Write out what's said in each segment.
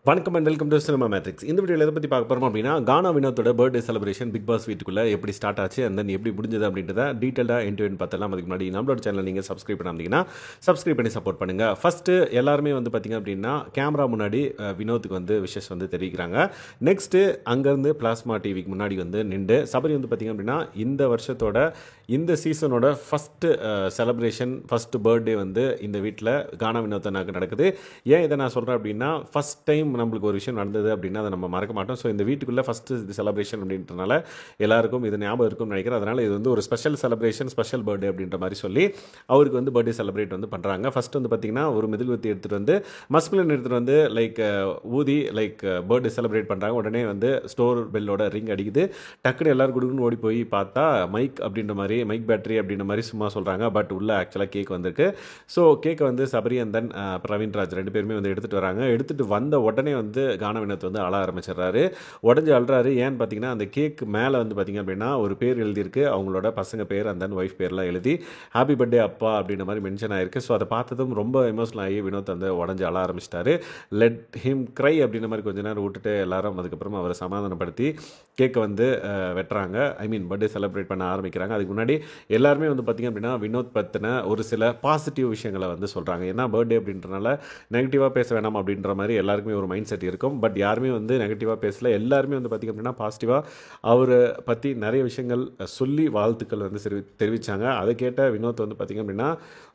வணக்கம் and welcome to cinema matrix. இந்த வீடியோவில் எதை பற்றி பார்க்க போகிறோம் அப்படின்னா, கானா வினோத்தோட பர்த்டே செலிப்ரேஷன் பிக் பாஸ் வீட்டுக்குள்ளே எப்படி ஸ்டார்ட் ஆச்சு அண்ட் தென் எப்படி முடிஞ்சது அப்படின்றத டீட்டெயிலாக எண்ட் பார்த்தலாம். அதுக்கு முன்னாடி நம்மளோட சேனல் நீங்கள் சப்ஸ்கிரைப் பண்ணாமீங்கன்னா சப்ஸ்கிரைப் பண்ணி சப்போர்ட் பண்ணுங்கள். ஃபஸ்ட்டு எல்லாருமே வந்து பார்த்திங்க அப்படின்னா கேமரா முன்னாடி வினோத்துக்கு வந்து விஷஸ் வந்து தெரிவிக்கிறாங்க. நெக்ஸ்ட்டு அங்கேருந்து பிளாஸ்மா டிவிக்கு முன்னாடி வந்து நின்று சபரி வந்து பார்த்திங்க அப்படின்னா இந்த வருஷத்தோட இந்த சீசனோட ஃபஸ்ட்டு செலிப்ரேஷன் ஃபஸ்ட்டு பர்த்டே வந்து இந்த வீட்டில் கானா வினோத்தனாக்கு நடக்குது. ஏன் இதை நான் சொல்கிறேன் அப்படின்னா, ஃபஸ்ட் டைம் நம்மளுக்கு ஒரு விஷயம் நடந்தது அப்படின்னா அதை நம்ம மறக்க மாட்டோம். ஸோ இந்த வீட்டுக்குள்ளே ஃபஸ்ட்டு இது செலிப்ரேஷன் அப்படின்றனால எல்லாருக்கும் இது ஞாபகம் இருக்கும்னு நினைக்கிறேன். அதனால் இது வந்து ஒரு ஸ்பெஷல் செலிப்ரேஷன், ஸ்பெஷல் பர்த்டே அப்படின்ற மாதிரி சொல்லி அவருக்கு வந்து பர்த்டே செலிப்ரேட் வந்து பண்ணுறாங்க. ஃபஸ்ட்டு வந்து பார்த்திங்கன்னா ஒரு மெழுகுவர்த்தி எடுத்துகிட்டு வந்து மஸ்குலின் எடுத்துகிட்டு வந்து ஊதி பர்த்டே செலிப்ரேட் பண்ணுறாங்க. உடனே வந்து ஸ்டோர் பெல்லோட ரிங் அடிக்குது. டக்குன்னு எல்லாரும் கொடுக்குன்னு ஓடி போய் பார்த்தா மைக் அப்படின்ற மாதிரி, மைக் பேட்டரி அப்படின்ற மாதிரி சும்மா சொல்கிறாங்க. பட் உள்ள ஆக்சுவலாக கேக் வந்திருக்கு. ஸோ கேக்கை வந்து சபரி அண்ட் தென் பிரவீன்ராஜ் ரெண்டு பேருமே வந்து எடுத்துகிட்டு வராங்க. எடுத்துகிட்டு வந்த உடனே வந்து கானா வினோத் வந்து அழ ஆரம்பிச்சிடுறாரு. உடஞ்சி அழுறாரு. ஏன்னு பார்த்தீங்கன்னா அந்த கேக் மேலே வந்து பார்த்திங்க அப்படின்னா ஒரு பேர் எழுதியிருக்கு, அவங்களோட பசங்க பேர் அண்ட் தென் ஒய்ஃப் பேர்லாம் எழுதி ஹாப்பி பர்த்டே அப்பா அப்படின்ற மாதிரி மென்ஷன் ஆயிருக்கு. ஸோ அதை பார்த்ததும் ரொம்ப எமோஷனல் ஆகி வினோத் வந்து உடஞ்சி அழ ஆரம்பிச்சிட்டாரு. லெட் ஹிம் க்ரை அப்படின்ற மாதிரி கொஞ்ச நேரம் விட்டுட்டு எல்லாரும் அதுக்கப்புறம் அவரை சமாதானப்படுத்தி கேக்கை வந்து வெட்டுறாங்க. பர்த்டே செலிப்ரேட் பண்ண ஆரம்பிக்கிறாங்க. அதுக்கு முன்னாடி எல்லாருமே வந்து பார்த்திங்க அப்படின்னா வினோத் பற்றின ஒரு சில பாசிட்டிவ் விஷயங்களை வந்து சொல்கிறாங்க. ஏன்னா பர்த்டே அப்படின்றனால நெகட்டிவாக பேச வேணாம் அப்படின்ற மாதிரி எல்லாருக்குமே ஒரு மைண்ட் செட் இருக்கும். பட் யாருமே வந்து நெகட்டிவாக பேசல. எல்லாருமே வந்து பார்த்திங்க அப்படின்னா பாசிட்டிவாக அவரை பற்றி நிறைய விஷயங்கள் சொல்லி வாழ்த்துக்கள் வந்து தெரிவித்தாங்க. அதை கேட்ட வினோத் வந்து பார்த்திங்க அப்படின்னா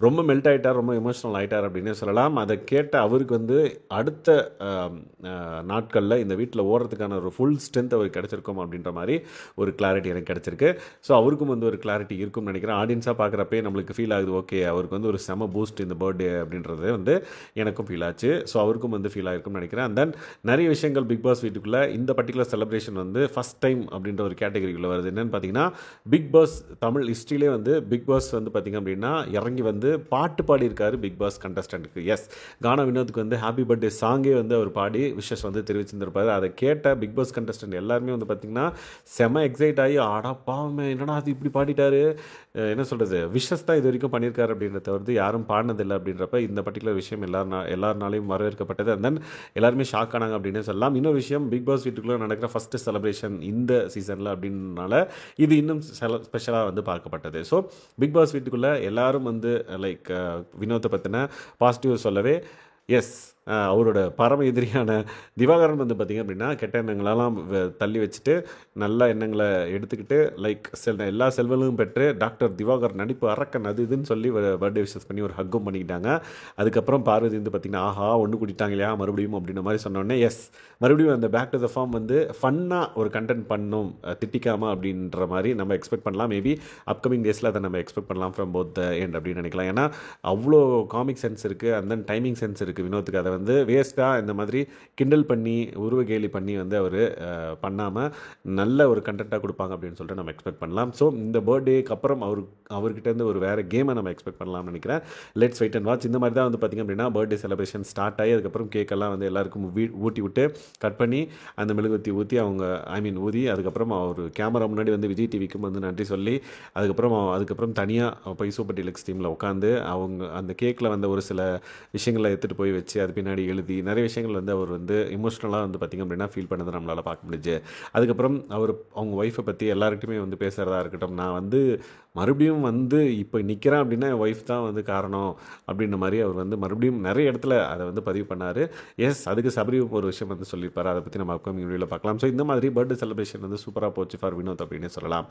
ரொம்ப மெல்ட் ஆகிட்டார், ரொம்ப எமோஷனல் ஆகிட்டார் அப்படின்னு சொல்லலாம். அதை கேட்ட அவருக்கு வந்து அடுத்த நாட்களில் இந்த வீட்டில் ஓடுறதுக்கான ஒரு ஃபுல் ஸ்ட்ரென்த் அவருக்கு கிடச்சிருக்கும் அப்படின்ற மாதிரி ஒரு கிளாரிட்டி எனக்கு கிடச்சிருக்கு. ஸோ அவருக்கும் வந்து ஒரு கிளாரிட்டி இருக்கும்னு நினைக்கிறேன். ஆடியன்ஸாக பார்க்குறப்பே நம்மளுக்கு ஃபீல் ஆகுது, ஓகே அவருக்கு வந்து ஒரு செம பூஸ்ட் இந்த பர்த்டே அப்படின்றது வந்து எனக்கும் ஃபீல் ஆச்சு. ஸோ அவருக்கும் வந்து ஃபீல் ஆகிருக்கும்னு நினைக்கிறேன். அண்ட் தென் நிறைய விஷயங்கள் பிக் பாஸ் வீட்டுக்குள்ளே இந்த பர்டிகுலர் செலிப்ரேஷன் வந்து ஃபஸ்ட் டைம் அப்படின்ற ஒரு கேட்டகரிக்குள்ளே வருது. என்னென்னு பார்த்தீங்கன்னா, பிக் பாஸ் தமிழ் ஹிஸ்ட்ரியிலே வந்து பிக் பாஸ் வந்து பார்த்திங்க அப்படின்னா இறங்கி வந்து பாட்டு பாடியிருக்காரு பிக் பாஸ் கண்டஸ்டன்ட்டுக்கு. எஸ், கானா வினோத்துக்கு வந்து ஹாப்பி பர்த்டே சாங்கே வந்து அவர் பாடி விஷஸ் வந்து தெரிவிச்சிருந்திருப்பாரு. அதை கேட்ட பிக் பாஸ் கண்டஸ்டன்ட் எல்லாருமே வந்து பார்த்திங்கன்னா செம எக்ஸைட் ஆகி, ஆடா பாவமே என்னடா அது இப்படி பாடிட்டாரு, என்ன சொல்கிறது, விஷஸ் தான் இது வரைக்கும் பண்ணியிருக்காரு அப்படின்றத வந்து யாரும் பாடினதில்லை அப்படின்றப்ப இந்த பர்டிகுலர் விஷயம் எல்லாருனாலையும் வரவேற்கப்பட்டது. அண்ட் தென் எல்லாருமே ஷாக் ஆனாங்க அப்படின்னு சொல்லலாம். இன்னொரு விஷயம், பிக் பாஸ் வீட்டுக்குள்ளே நடக்கிற ஃபஸ்ட்டு செலிப்ரேஷன் இந்த சீசனில் அப்படின்றனால இது இன்னும் ஸ்பெஷலாக வந்து பார்க்கப்பட்டது. ஸோ பிக் பாஸ் வீட்டுக்குள்ளே எல்லாரும் வந்து வினோத்தை பற்றின பாசிட்டிவ் சொல்லவே, எஸ் அவரோட பரம எதிரியான திவாகரன் வந்து பார்த்திங்க அப்படின்னா கெட்ட எண்ணங்களெல்லாம் தள்ளி வச்சுட்டு நல்ல எண்ணங்களை எடுத்துக்கிட்டு எல்லா செல்வங்களும் பெற்று டாக்டர் திவாகர் நடிப்பு அரக்கன் அது இதுன்னு சொல்லி பர்த்டே விஷஸ் பண்ணி ஒரு ஹக்கும் பண்ணிக்கிட்டாங்க. அதுக்கப்புறம் பார்வதி வந்து பார்த்திங்கன்னா ஆஹா ஒன்று கூட்டிட்டாங்க இல்லையா மறுபடியும் அப்படின்ற மாதிரி சொன்னோடனே, எஸ் மறுபடியும் அந்த பேக் டு த ஃபார்ம் வந்து ஃபன்னாக ஒரு கண்டென்ட் பண்ணும் திட்டிக்காமல் அப்படின்ற மாதிரி நம்ம எக்ஸ்பெக்ட் பண்ணலாம். மேபி அப்கமிங் டேஸில் அதை நம்ம எக்ஸ்பெக்ட் பண்ணலாம் ஃப்ரம் போத் த எண்ட் அப்படின்னு நினைக்கலாம். ஏன்னா அவ்வளோ காமிக் சென்ஸ் இருக்குது அண்ட் தென் டைமிங் சென்ஸ் இருக்குது வினோத்துக்கு. அதை வந்து வேஸ்ட்டாக இந்த மாதிரி கிண்டல் பண்ணி உருவ கேலி பண்ணி வந்து அவர் பண்ணாமல் நல்ல ஒரு கண்டென்ட்டாக கொடுப்பாங்க அப்படின்னு சொல்லிட்டு நம்ம எக்ஸ்பெக்ட் பண்ணலாம். ஸோ இந்த பர்த்டேக்கு அப்புறம் அவர்கிட்டருந்து ஒரு வேறு கேமை நம்ம எக்ஸ்பெக்ட் பண்ணலாம்னு நினைக்கிறேன். Let's wait and watch. இந்த மாதிரி தான் வந்து பார்த்திங்க அப்படின்னா பர்த்டே செலிப்ரேஷன் ஸ்டார்ட் ஆகி அதுக்கப்புறம் கேக்கெல்லாம் வந்து எல்லாருக்கும் ஊட்டி விட்டு கட் பண்ணி அந்த மெழுகுவர்த்தி ஊற்றி ஊதி அதுக்கப்புறம் அவர் கேமரா முன்னாடி வந்து விஜய் டிவிக்கும் வந்து நன்றி சொல்லி அதுக்கப்புறம் தனியாக போய் சூப்பர் டீலக்ஸ் டீமில் உட்காந்து அவங்க அந்த கேக்கில் வந்து ஒரு சில விஷயங்களை எடுத்துகிட்டு போய் வச்சு அது பின்னாடி எழுதி நிறைய விஷயங்கள் வந்து அவர் வந்து எமோஷ்னலாக வந்து பார்த்திங்க அப்படின்னா ஃபீல் பண்ணதை நம்மளால் பார்க்க முடிஞ்சு. அதுக்கப்புறம் அவங்க ஒய்ஃபை பற்றி எல்லாருக்கிட்டையுமே வந்து பேசுகிறதா இருக்கட்டும், நான் வந்து மறுபடியும் வந்து இப்போ நிற்கிறேன் அப்படின்னா என் ஒய்ஃப் தான் வந்து காரணம் அப்படின்ற மாதிரி அவர் வந்து மறுபடியும் நிறைய இடத்துல அதை வந்து பதிவு பண்ணார். எஸ், அதுக்கு சபரியும் ஒரு விஷயம் வந்து சொல்லியிருப்பார். அதை பற்றி நம்ம அப்கமிங் வீடியோவில் பார்க்கலாம். ஸோ இந்த மாதிரி பர்த்டே செலிப்ரேஷன் வந்து சூப்பராக போச்சு ஃபார் வினோத் அப்படின்னு சொல்லலாம்.